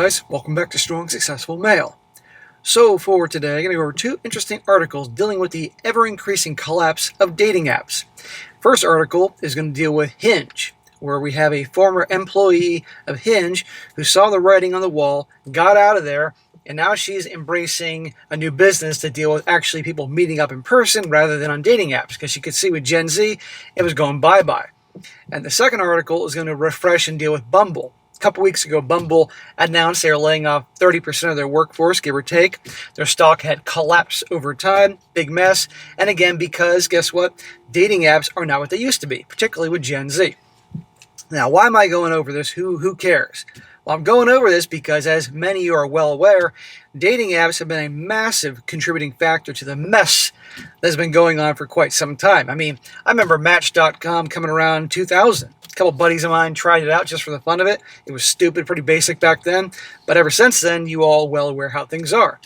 guys, welcome back to Strong Successful Male. So for today, I'm going to go over two interesting articles dealing with the ever-increasing collapse of dating apps. First article is going to deal with Hinge, where we have a former employee of Hinge who saw the writing on the wall, got out of there, and now she's embracing a new business to deal with actually people meeting up in person rather than on dating apps, because she could see with Gen Z, it was going bye-bye. And the second article is going to refresh and deal with Bumble. A couple weeks ago, Bumble announced they are laying off 30% of their workforce, give or take. Their stock had collapsed over time, big mess. And again, because guess what? Dating apps are not what they used to be, particularly with Gen Z. Now, why am I going over this? Who cares? Well, I'm going over this because, as many of you are well aware, dating apps have been a massive contributing factor to the mess that's been going on for quite some time. I mean, I remember Match.com coming around in 2000. A couple buddies of mine tried it out just for the fun of it. It was stupid, pretty basic back then. But ever since then, you all well aware how things are.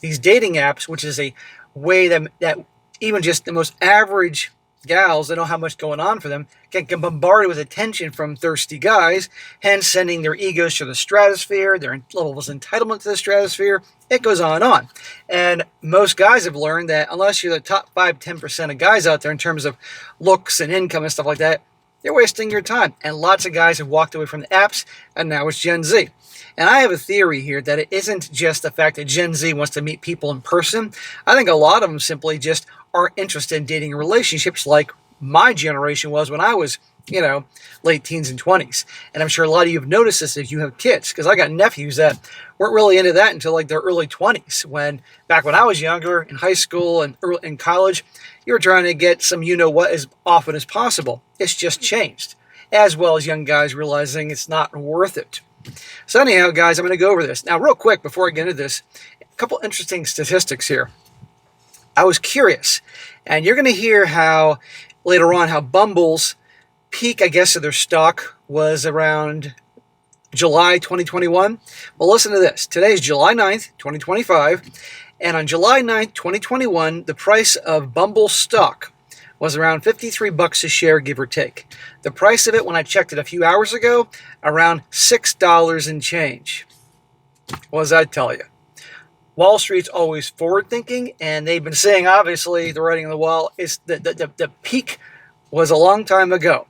These dating apps, which is a way that even just the most average gals that don't have much going on for them can get bombarded with attention from thirsty guys, hence sending their egos to the stratosphere, their levels of entitlement to the stratosphere. It goes on and on. And most guys have learned that unless you're the top 5-10% of guys out there in terms of looks and income and stuff like that, you're wasting your time. And lots of guys have walked away from the apps, and now it's Gen Z. And I have a theory here that it isn't just the fact that Gen Z wants to meet people in person. I think a lot of them simply just aren't interested in dating relationships like my generation was when I was, late teens and 20s. And I'm sure a lot of you have noticed this if you have kids, because I got nephews that weren't really into that until like their early 20s. Back when I was younger, in high school and in college, you were trying to get some you-know-what as often as possible. It's just changed, as well as young guys realizing it's not worth it. So anyhow, guys, I'm going to go over this. Now, real quick, before I get into this, a couple interesting statistics here. I was curious, and you're going to hear how, later on, how Bumble's peak, I guess, of their stock was around July 2021. Well, listen to this. Today is July 9th, 2025, and on July 9th, 2021, the price of Bumble stock was around $53 a share, give or take. The price of it, when I checked it a few hours ago, around $6 and change. What does that tell you? Wall Street's always forward-thinking, and they've been saying, obviously, the writing on the wall is the peak was a long time ago.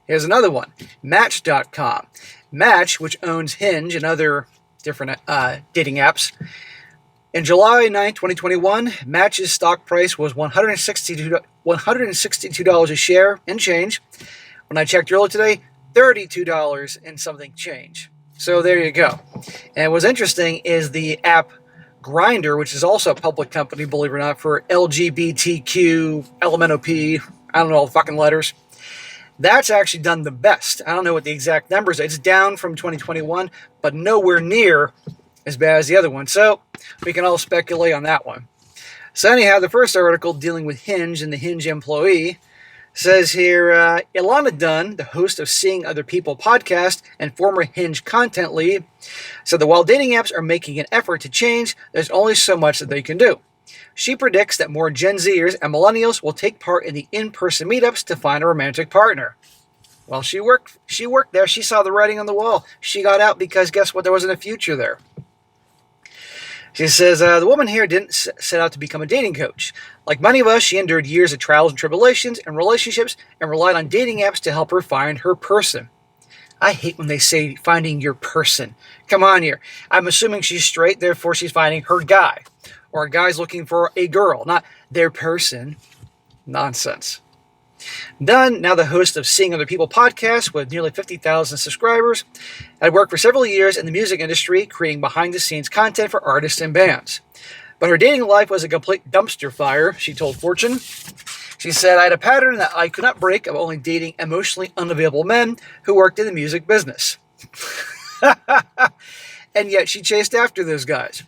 Here's another one, Match.com. Match, which owns Hinge and other different dating apps. In July 9, 2021, Match's stock price was $162 a share and change. When I checked earlier today, $32 and something change. So there you go. And what's interesting is the app Grindr, which is also a public company, believe it or not, for LGBTQ, LMNOP, I don't know all the fucking letters. That's actually done the best. I don't know what the exact numbers are. It's down from 2021, but nowhere near as bad as the other one. So we can all speculate on that one. So anyhow, the first article dealing with Hinge and the Hinge employee says here, Ilana Dunn, the host of Seeing Other People podcast and former Hinge content lead, said that while dating apps are making an effort to change, there's only so much that they can do. She predicts that more Gen Zers and Millennials will take part in the in-person meetups to find a romantic partner. Well, she worked there. She saw the writing on the wall. She got out because guess what? There wasn't a future there. She says, the woman here didn't set out to become a dating coach. Like many of us, she endured years of trials and tribulations and relationships and relied on dating apps to help her find her person. I hate when they say finding your person. Come on here. I'm assuming she's straight, therefore she's finding her guy. Or a guy's looking for a girl, not their person. Nonsense. Dunn, now the host of Seeing Other People podcast with nearly 50,000 subscribers, had worked for several years in the music industry, creating behind-the-scenes content for artists and bands. But her dating life was a complete dumpster fire, she told Fortune. She said, I had a pattern that I could not break of only dating emotionally unavailable men who worked in the music business. And yet she chased after those guys.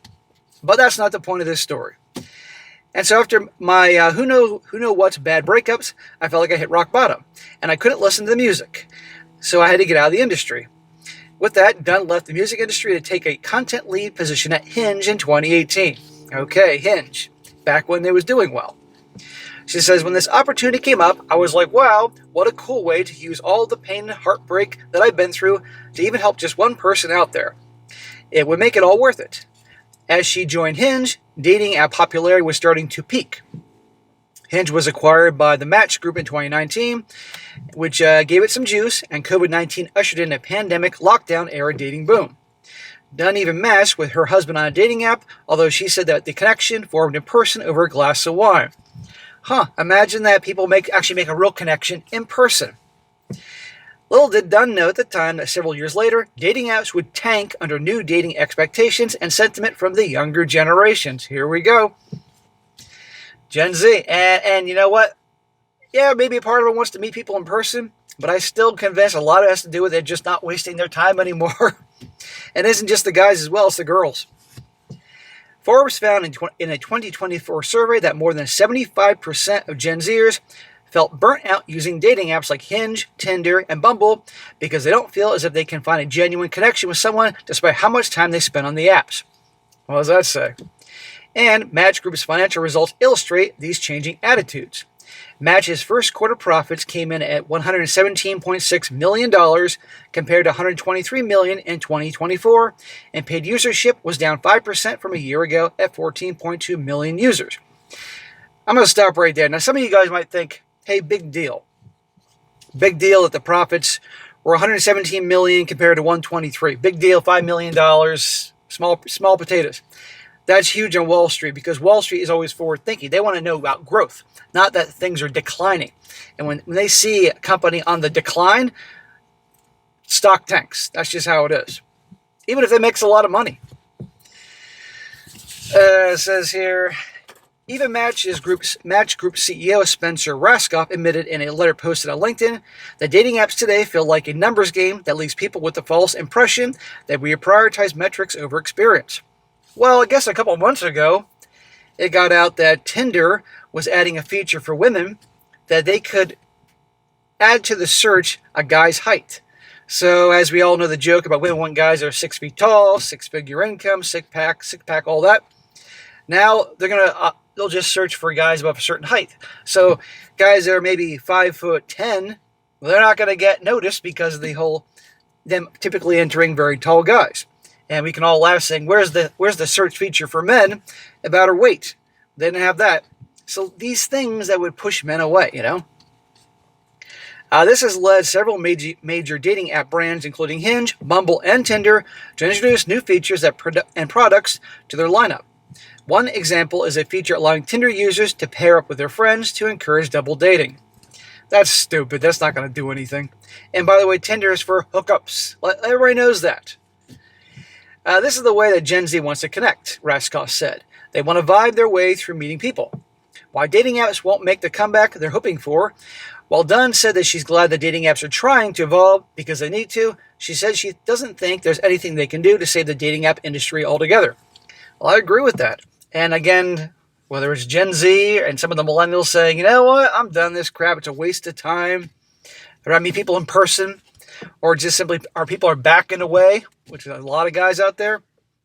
But that's not the point of this story. And so after my who know what's bad breakups, I felt like I hit rock bottom. And I couldn't listen to the music. So I had to get out of the industry. With that, Dunn left the music industry to take a content lead position at Hinge in 2018. Okay, Hinge. Back when they was doing well. She says, when this opportunity came up, I was like, wow, what a cool way to use all the pain and heartbreak that I've been through to even help just one person out there. It would make it all worth it. As she joined Hinge, dating app popularity was starting to peak. Hinge was acquired by the Match Group in 2019, which gave it some juice, and COVID-19 ushered in a pandemic lockdown-era dating boom. Dunn even matched with her husband on a dating app, although she said that the connection formed in person over a glass of wine. Imagine that people actually make a real connection in person. Little did Dunn know at the time that several years later, dating apps would tank under new dating expectations and sentiment from the younger generations. Here we go. Gen Z. And you know what? Yeah, maybe a part of it wants to meet people in person, but I still convinced a lot of it has to do with it just not wasting their time anymore. And it isn't just the guys as well, it's the girls. Forbes found in a 2024 survey that more than 75% of Gen Zers felt burnt out using dating apps like Hinge, Tinder, and Bumble because they don't feel as if they can find a genuine connection with someone despite how much time they spend on the apps. What does that say? And Match Group's financial results illustrate these changing attitudes. Match's first quarter profits came in at $117.6 million compared to $123 million in 2024, and paid usership was down 5% from a year ago at 14.2 million users. I'm going to stop right there. Now, some of you guys might think, hey, big deal. Big deal that the profits were $117 million compared to $123. Big deal, $5 million, small potatoes. That's huge on Wall Street because Wall Street is always forward-thinking. They want to know about growth, not that things are declining. And when they see a company on the decline, stock tanks. That's just how it is. Even if it makes a lot of money. It says here, even Match Group CEO Spencer Rascoff admitted in a letter posted on LinkedIn that dating apps today feel like a numbers game that leaves people with the false impression that we prioritize metrics over experience. Well, I guess a couple months ago, it got out that Tinder was adding a feature for women that they could add to the search a guy's height. So, as we all know the joke about women want guys that are 6 feet tall, 6-figure income, six pack, all that. Now they'll just search for guys above a certain height. So, guys that are maybe 5'10", well, they're not going to get noticed because of them typically entering very tall guys. And we can all laugh saying, where's the search feature for men about our weight? They didn't have that. So these things that would push men away, This has led several major dating app brands, including Hinge, Bumble, and Tinder, to introduce new features and products to their lineup. One example is a feature allowing Tinder users to pair up with their friends to encourage double dating. That's stupid. That's not going to do anything. And by the way, Tinder is for hookups. Everybody knows that. This is the way that Gen Z wants to connect, Raskoff said. They want to vibe their way through meeting people. While dating apps won't make the comeback they're hoping for, while Dunn said that she's glad the dating apps are trying to evolve because they need to, she said she doesn't think there's anything they can do to save the dating app industry altogether. Well, I agree with that. And again, whether it's Gen Z and some of the millennials saying, you know what, I'm done this crap, it's a waste of time. I'd rather meet people in person. Or just simply our people are backing away, which is a lot of guys out there.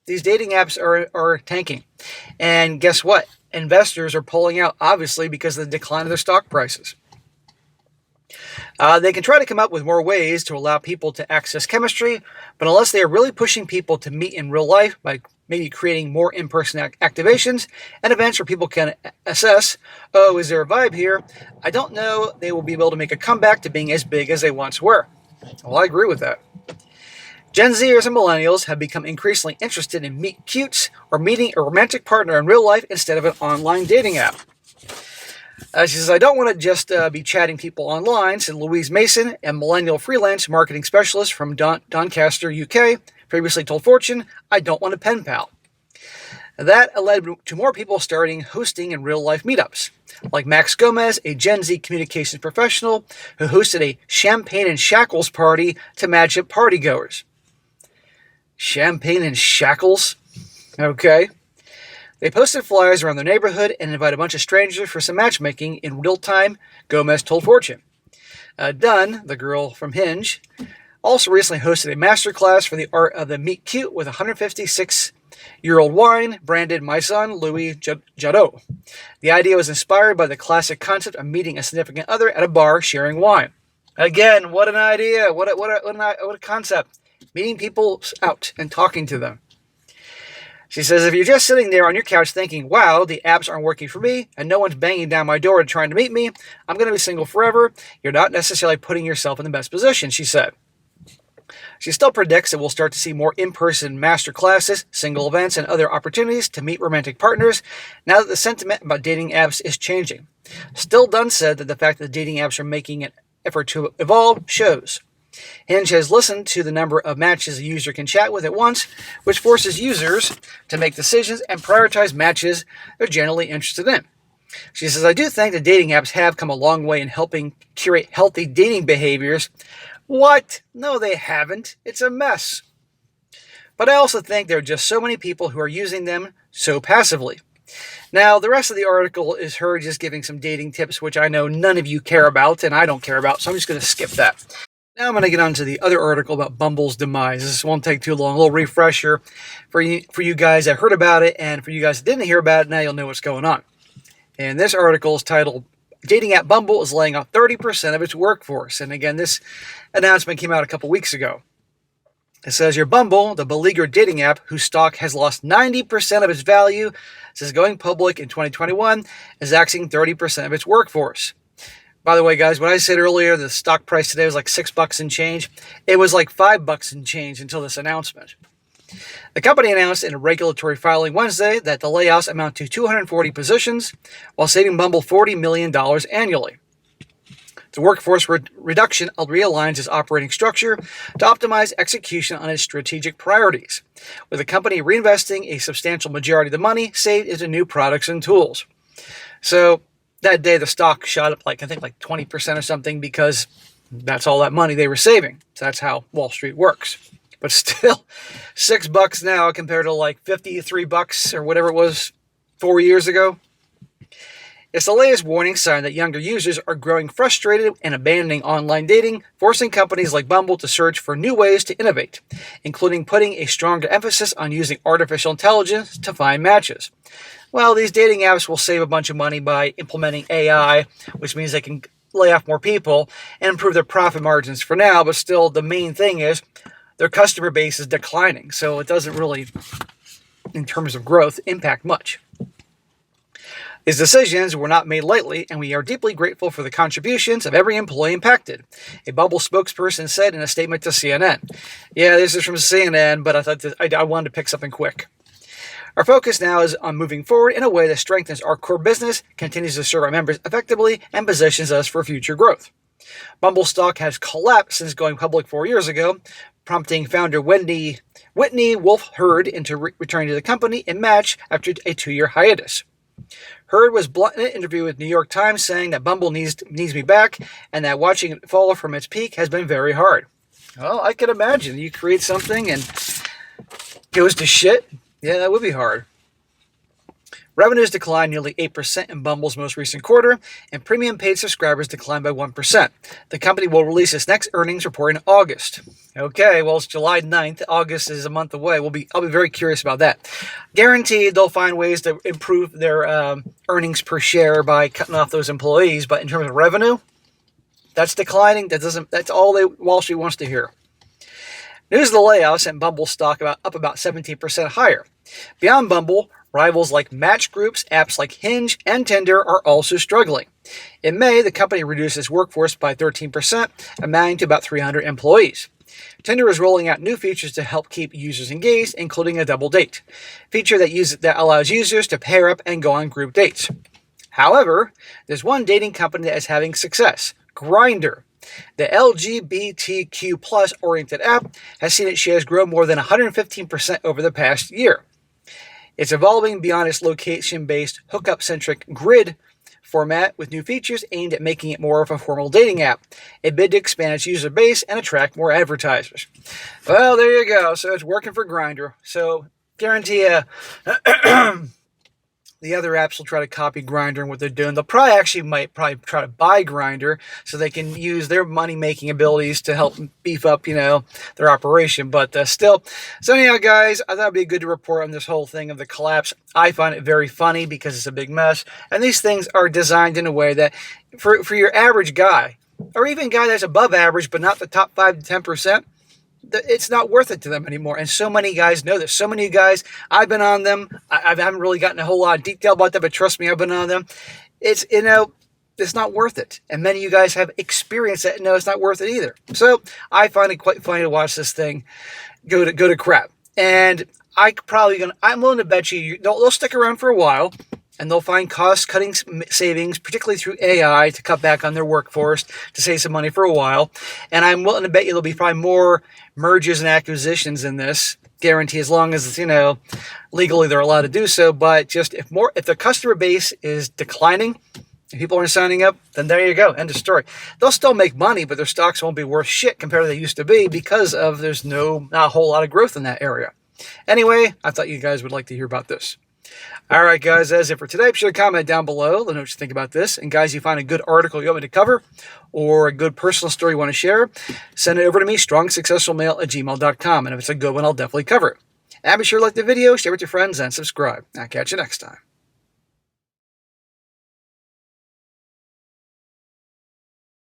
These dating apps are tanking. And guess what? Investors are pulling out, obviously, because of the decline of their stock prices. They can try to come up with more ways to allow people to access chemistry, but unless they are really pushing people to meet in real life by maybe creating more in-person activations and events where people can assess, is there a vibe here? I don't know they will be able to make a comeback to being as big as they once were. Well, I agree with that. Gen Zers and millennials have become increasingly interested in meet cutes or meeting a romantic partner in real life instead of an online dating app. She says, I don't want to just be chatting people online, said Louise Mason, a millennial freelance marketing specialist from Doncaster, UK, previously told Fortune, I don't want a pen pal. That led to more people starting hosting in real-life meetups, like Max Gomez, a Gen Z communications professional who hosted a champagne and shackles party to match up partygoers. Champagne and shackles? Okay. They posted flyers around their neighborhood and invited a bunch of strangers for some matchmaking in real time, Gomez told Fortune. Dunn, the girl from Hinge, also recently hosted a masterclass for the art of the meet cute with 156-year-old wine branded My Son, Louis Jadot. The idea was inspired by the classic concept of meeting a significant other at a bar sharing wine. Again, what an idea. What a concept. Meeting people out and talking to them. She says, if you're just sitting there on your couch thinking, wow, the apps aren't working for me, and no one's banging down my door trying to meet me, I'm going to be single forever, you're not necessarily putting yourself in the best position, she said. She still predicts that we'll start to see more in-person master classes, single events, and other opportunities to meet romantic partners now that the sentiment about dating apps is changing. Still Dunn said that the fact that the dating apps are making an effort to evolve shows. Hinge has listened to the number of matches a user can chat with at once, which forces users to make decisions and prioritize matches they're generally interested in. She says, I do think that dating apps have come a long way in helping curate healthy dating behaviors. What? No, they haven't. It's a mess. But I also think there are just so many people who are using them so passively. Now, the rest of the article is her just giving some dating tips, which I know none of you care about, and I don't care about, so I'm just going to skip that. Now I'm going to get on to the other article about Bumble's demise. This won't take too long. A little refresher for you guys that heard about it, and for you guys that didn't hear about it, now you'll know what's going on. And this article is titled, Dating app Bumble is laying off 30% of its workforce. And again, this announcement came out a couple weeks ago. It says your Bumble, the beleaguered dating app whose stock has lost 90% of its value since going public in 2021, is axing 30% of its workforce. By the way, guys, when I said earlier the stock price today was like $6 and change, it was like $5 and change until this announcement. The company announced in a regulatory filing Wednesday that the layoffs amount to 240 positions, while saving Bumble $40 million annually. The workforce reduction realigns its operating structure to optimize execution on its strategic priorities, with the company reinvesting a substantial majority of the money saved into new products and tools. So that day the stock shot up like 20% or something, because that's all that money they were saving. So that's how Wall Street works. But still, $6 now compared to like $53 or whatever it was 4 years ago. It's the latest warning sign that younger users are growing frustrated and abandoning online dating, forcing companies like Bumble to search for new ways to innovate, including putting a stronger emphasis on using artificial intelligence to find matches. Well, these dating apps will save a bunch of money by implementing AI, which means they can lay off more people and improve their profit margins for now, but still the main thing is their customer base is declining, so it doesn't really, in terms of growth, impact much. These decisions were not made lightly, and we are deeply grateful for the contributions of every employee impacted, a Bumble spokesperson said in a statement to CNN. Yeah, this is from CNN, but I thought I wanted to pick something quick. Our focus now is on moving forward in a way that strengthens our core business, continues to serve our members effectively, and positions us for future growth. Bumble stock has collapsed since going public 4 years ago, prompting founder Whitney Wolf Herd into returning to the company in March after a 2-year hiatus. Herd was blunt in an interview with New York Times, saying that Bumble needs me back and that watching it fall from its peak has been very hard. Well, I can imagine. You create something and it goes to shit. Yeah, that would be hard. Revenues declined nearly 8% in Bumble's most recent quarter, and premium paid subscribers declined by 1%. The company will release its next earnings report in August. Okay, well, it's July 9th. August is a month away. I'll be very curious about that. Guaranteed they'll find ways to improve their earnings per share by cutting off those employees, but in terms of revenue, that's declining. That's all Wall Street wants to hear. News of the layoffs sent Bumble stock up about 17% higher. Beyond Bumble, rivals like Match Groups, apps like Hinge, and Tinder are also struggling. In May, the company reduced its workforce by 13%, amounting to about 300 employees. Tinder is rolling out new features to help keep users engaged, including a double date feature that allows users to pair up and go on group dates. However, there's one dating company that is having success, Grindr. The LGBTQ+ oriented app has seen its shares grow more than 115% over the past year. It's evolving beyond its location-based, hookup-centric grid format with new features aimed at making it more of a formal dating app, a bid to expand its user base and attract more advertisers. Well, there you go. So it's working for Grindr. So guarantee the other apps will try to copy Grindr and what they're doing. They'll might try to buy Grindr so they can use their money-making abilities to help beef up, their operation. But still, so anyhow, guys, I thought it'd be good to report on this whole thing of the collapse. I find it very funny because it's a big mess, and these things are designed in a way that for your average guy, or even guy that's above average but not the top 5 to 10%, it's not worth it to them anymore. And so many guys know this. So many guys, I've been on them. I haven't really gotten a whole lot of detail about them, but trust me, I've been on them. It's, it's not worth it. And many of you guys have experienced it and know it's not worth it either. So I find it quite funny to watch this thing go to crap. And I'm willing to bet they'll stick around for a while, and they'll find cost-cutting savings, particularly through AI, to cut back on their workforce to save some money for a while. And I'm willing to bet you there'll be probably more mergers and acquisitions in this, guarantee, as long as, legally they're allowed to do so. But just if the customer base is declining, if people aren't signing up, then there you go, end of story. They'll still make money, but their stocks won't be worth shit compared to they used to be, because there's not a whole lot of growth in that area. Anyway, I thought you guys would like to hear about this. All right, guys, that's it for today. Be sure to comment down below. Let me know what you think about this. And guys, you find a good article you want me to cover or a good personal story you want to share, send it over to me, strongsuccessfulmale@gmail.com. And if it's a good one, I'll definitely cover it. And be sure to like the video, share it with your friends, and subscribe. I'll catch you next time.